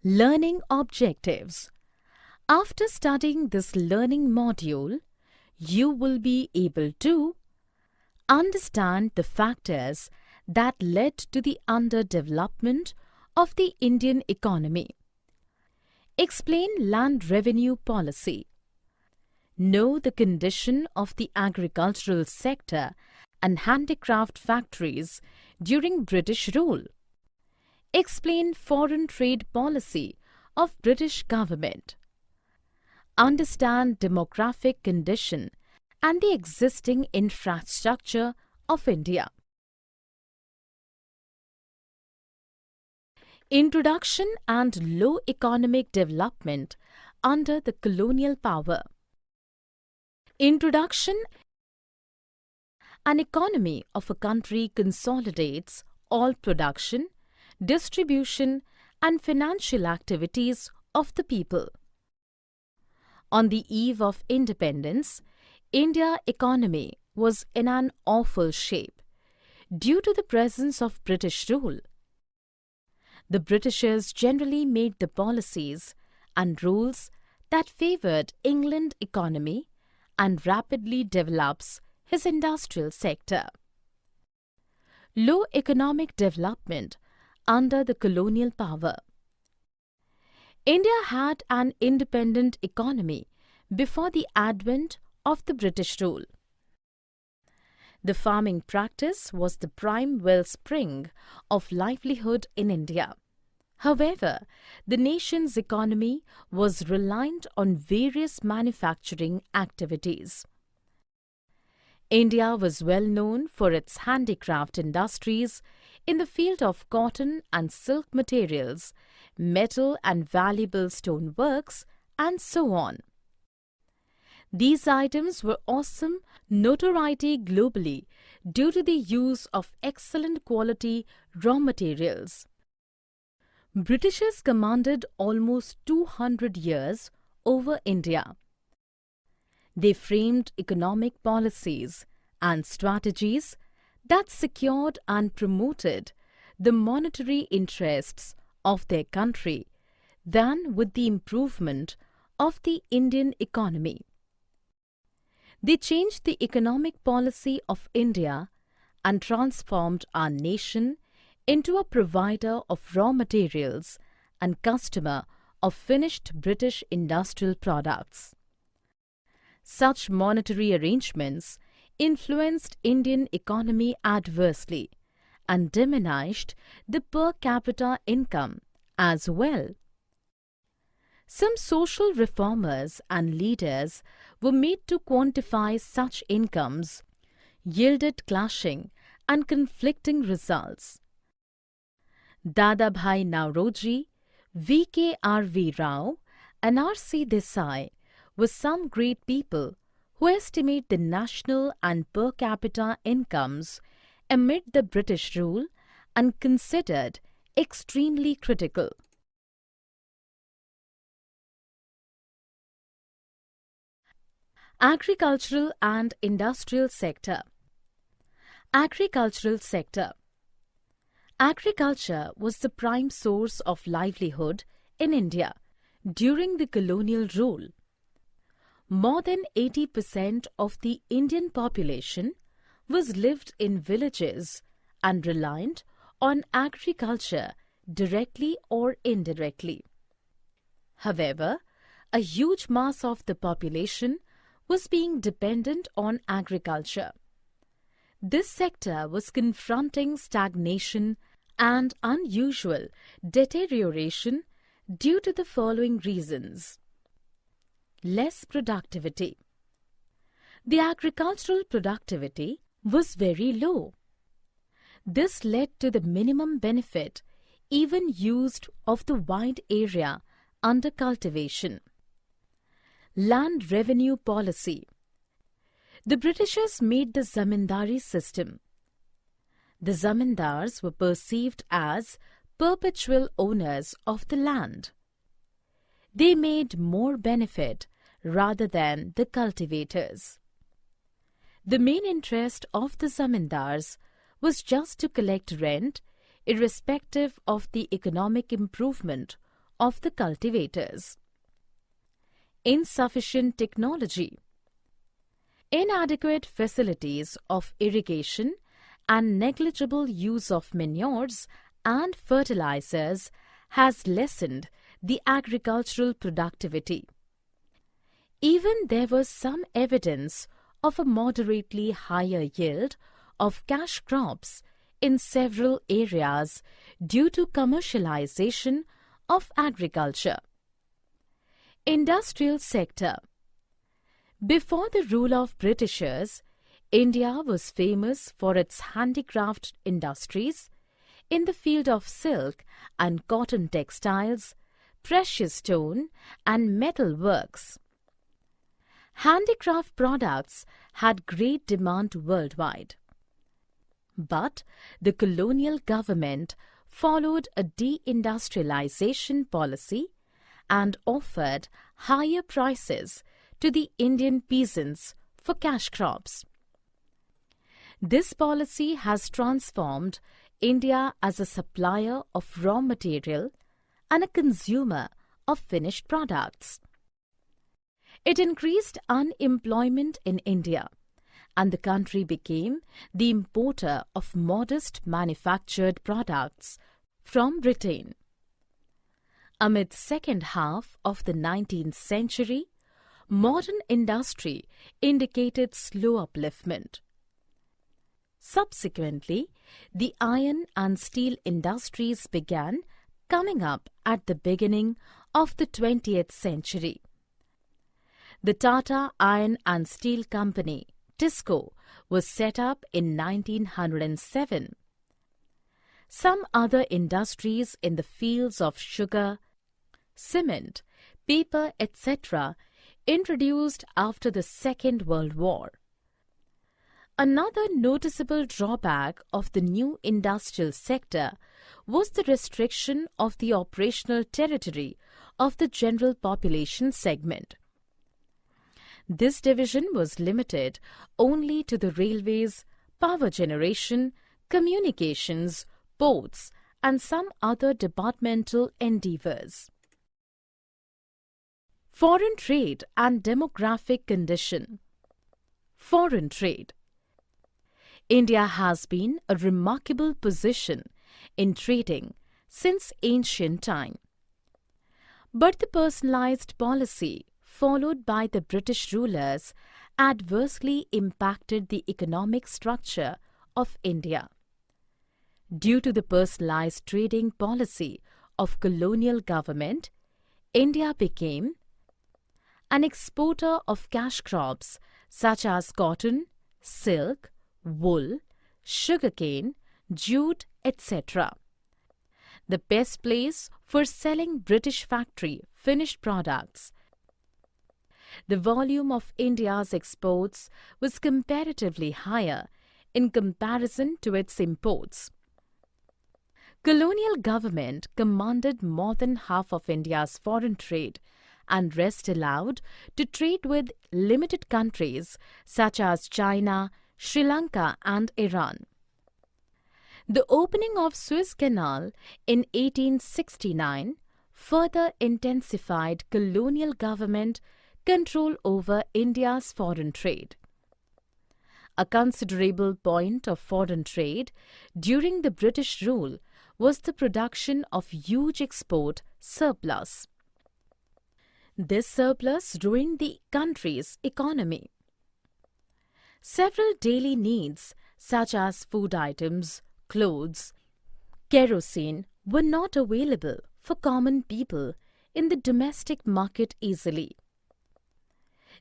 Learning objectives. After studying this learning module, you will be able to understand the factors that led to the underdevelopment of the Indian economy. Explain land revenue policy. Know the condition of the agricultural sector and handicraft factories during British rule. Explain foreign trade policy of British government. Understand demographic condition and the existing infrastructure of India. Introduction and low economic development under the colonial power. Introduction. An economy of a country consolidates all production, distribution and financial activities of the people. On the eve of independence, India's economy was in an awful shape due to the presence of British rule. The Britishers generally made the policies and rules that favoured England economy and rapidly develops his industrial sector. Low economic development under the colonial power. India had an independent economy before the advent of the British rule. The farming practice was the prime wellspring of livelihood in India. However, the nation's economy was reliant on various manufacturing activities. India was well known for its handicraft industries in the field of cotton and silk materials, metal and valuable stoneworks, and so on. These items were awesome notoriety globally due to the use of excellent quality raw materials. Britishers commanded almost 200 years over India. They framed economic policies and strategies that secured and promoted the monetary interests of their country than with the improvement of the Indian economy. They changed the economic policy of India and transformed our nation into a provider of raw materials and customer of finished British industrial products. Such monetary arrangements influenced Indian economy adversely and diminished the per capita income as well. Some social reformers and leaders were made to quantify such incomes, yielded clashing and conflicting results. Dadabhai Nauroji, V.K.R.V. Rao and R.C. Desai were some great people who estimate the national and per capita incomes amid the British rule and considered extremely critical. Agricultural and industrial sector. Agricultural sector. Agriculture was the prime source of livelihood in India during the colonial rule. More than 80% of the Indian population was lived in villages and reliant on agriculture directly or indirectly. However, a huge mass of the population was being dependent on agriculture. This sector was confronting stagnation and unusual deterioration due to the following reasons. Less productivity. The agricultural productivity was very low. This led to the minimum benefit even used of the wide area under cultivation. Land revenue policy. The Britishers made the zamindari system. The zamindars were perceived as perpetual owners of the land. They made more benefit rather than the cultivators. The main interest of the zamindars was just to collect rent, irrespective of the economic improvement of the cultivators. Insufficient technology. Inadequate facilities of irrigation and negligible use of manures and fertilizers has lessened the agricultural productivity. Even there was some evidence of a moderately higher yield of cash crops in several areas due to commercialization of agriculture. Industrial sector. Before the rule of Britishers, India was famous for its handicraft industries in the field of silk and cotton textiles, precious stone and metal works. Handicraft products had great demand worldwide. But the colonial government followed a deindustrialization policy and offered higher prices to the Indian peasants for cash crops. This policy has transformed India as a supplier of raw material and a consumer of finished products. It increased unemployment in India, and the country became the importer of modest manufactured products from Britain. Amid second half of the 19th century, modern industry indicated slow upliftment. Subsequently, the iron and steel industries began coming up at the beginning of the 20th century. The Tata Iron and Steel Company, TISCO, was set up in 1907. Some other industries in the fields of sugar, cement, paper, etc., introduced after the Second World War. Another noticeable drawback of the new industrial sector was the restriction of the operational territory of the general population segment. This division was limited only to the railways, power generation, communications, ports, and some other departmental endeavors. Foreign trade and demographic condition. Foreign trade. India has been a remarkable position in trading since ancient time. But the personalized policy followed by the British rulers adversely impacted the economic structure of India. Due to the personalized trading policy of colonial government, India became an exporter of cash crops such as cotton, silk, wool, sugarcane, jute, etc. The best place for selling British factory finished products. The volume of India's exports was comparatively higher in comparison to its imports. Colonial government commanded more than half of India's foreign trade and rest allowed to trade with limited countries such as China, Sri Lanka and Iran. The opening of Suez Canal in 1869 further intensified colonial government control over India's foreign trade. A considerable point of foreign trade during the British rule was the production of huge export surplus. This surplus ruined the country's economy. Several daily needs such as food items, clothes, kerosene were not available for common people in the domestic market easily.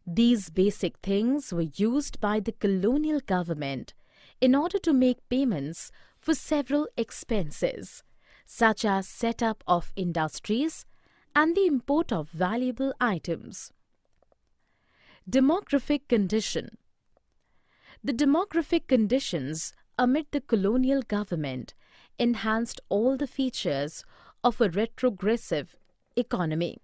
These basic things were used by the colonial government in order to make payments for several expenses, such as setup of industries and the import of valuable items. Demographic condition. The demographic conditions amid the colonial government enhanced all the features of a retrogressive economy.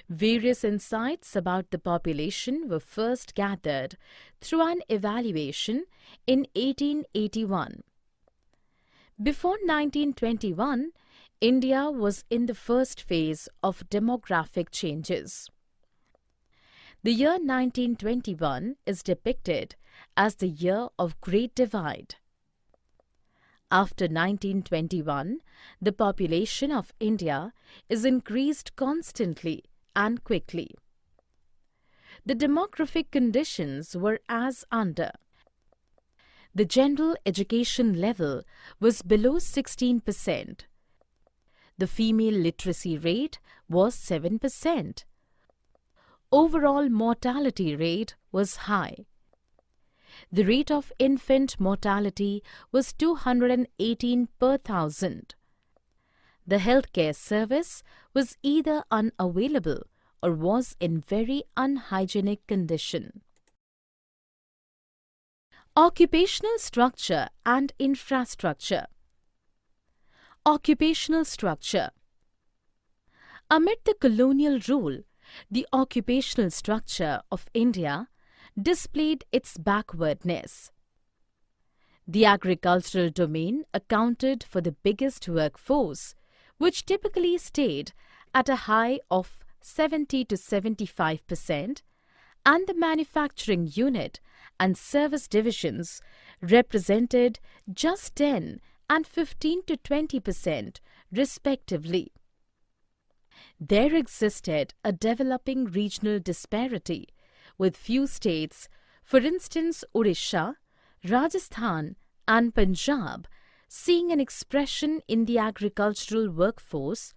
Various insights about the population were first gathered through an evaluation in 1881. Before 1921, India was in the first phase of demographic changes. The year 1921 is depicted as the year of Great Divide. After 1921, the population of India is increased constantly and quickly. The demographic conditions were as under. The general education level was below 16%. The female literacy rate was 7%. Overall mortality rate was high. The rate of infant mortality was 218 per thousand. The healthcare service was either unavailable or was in very unhygienic condition. Occupational structure and infrastructure. Occupational structure. Amid the colonial rule, the occupational structure of India displayed its backwardness. The agricultural domain accounted for the biggest workforce, which typically stayed at a high of 70 to 75%, and the manufacturing unit and service divisions represented just 10 and 15 to 20% respectively. There existed a developing regional disparity, with few states, for instance Odisha, Rajasthan and Punjab, seeing an expression in the agricultural workforce,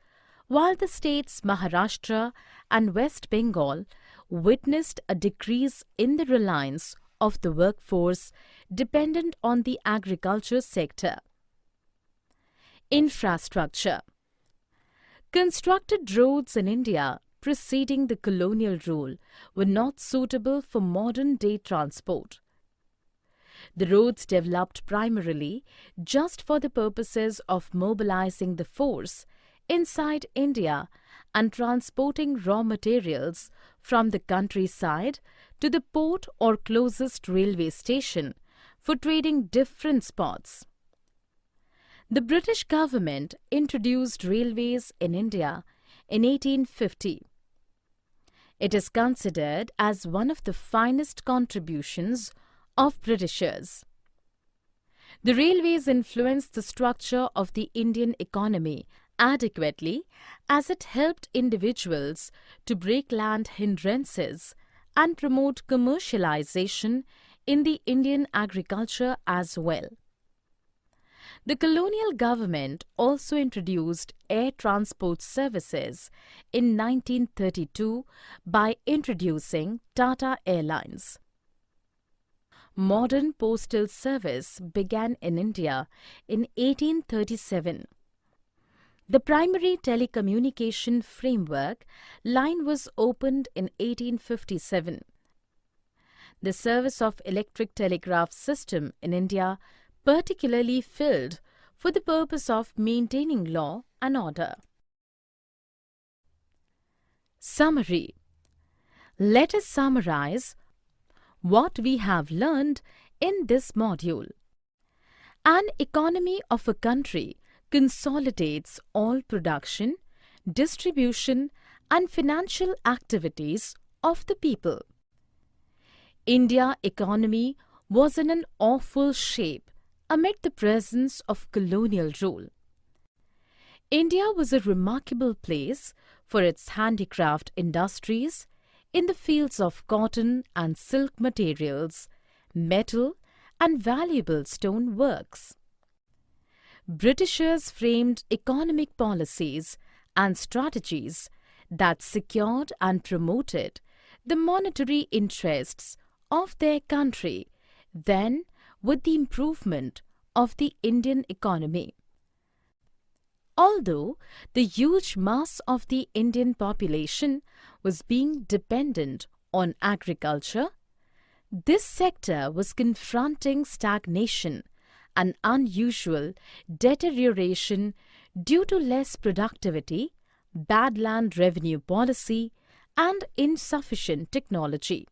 while the states Maharashtra and West Bengal witnessed a decrease in the reliance of the workforce dependent on the agriculture sector. Infrastructure. Constructed roads in India preceding the colonial rule were not suitable for modern-day transport. The roads developed primarily just for the purposes of mobilizing the force inside India and transporting raw materials from the countryside to the port or closest railway station for trading different spots. The British government introduced railways in India in 1850. It is considered as one of the finest contributions of Britishers. The railways influenced the structure of the Indian economy adequately, as it helped individuals to break land hindrances and promote commercialization in the Indian agriculture as well. The colonial government also introduced air transport services in 1932 by introducing Tata Airlines. Modern postal service began in India in 1837. The primary telecommunication framework line was opened in 1857. The service of electric telegraph system in India particularly filled for the purpose of maintaining law and order. Summary. Let us summarize what we have learned in this module. An economy of a country consolidates all production, distribution and financial activities of the people. India economy was in an awful shape amid the presence of colonial rule. India was a remarkable place for its handicraft industries in the fields of cotton and silk materials, metal and valuable stone works. Britishers framed economic policies and strategies that secured and promoted the monetary interests of their country, then with the improvement of the Indian economy. Although the huge mass of the Indian population was being dependent on agriculture, this sector was confronting stagnation and unusual deterioration due to less productivity, bad land revenue policy, and insufficient technology.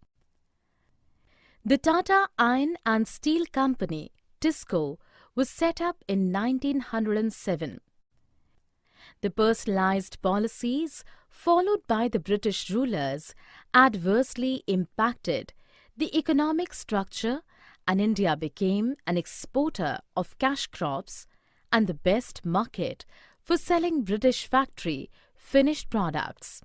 The Tata Iron and Steel Company, TISCO, was set up in 1907. The personalized policies followed by the British rulers adversely impacted the economic structure, and India became an exporter of cash crops and the best market for selling British factory finished products.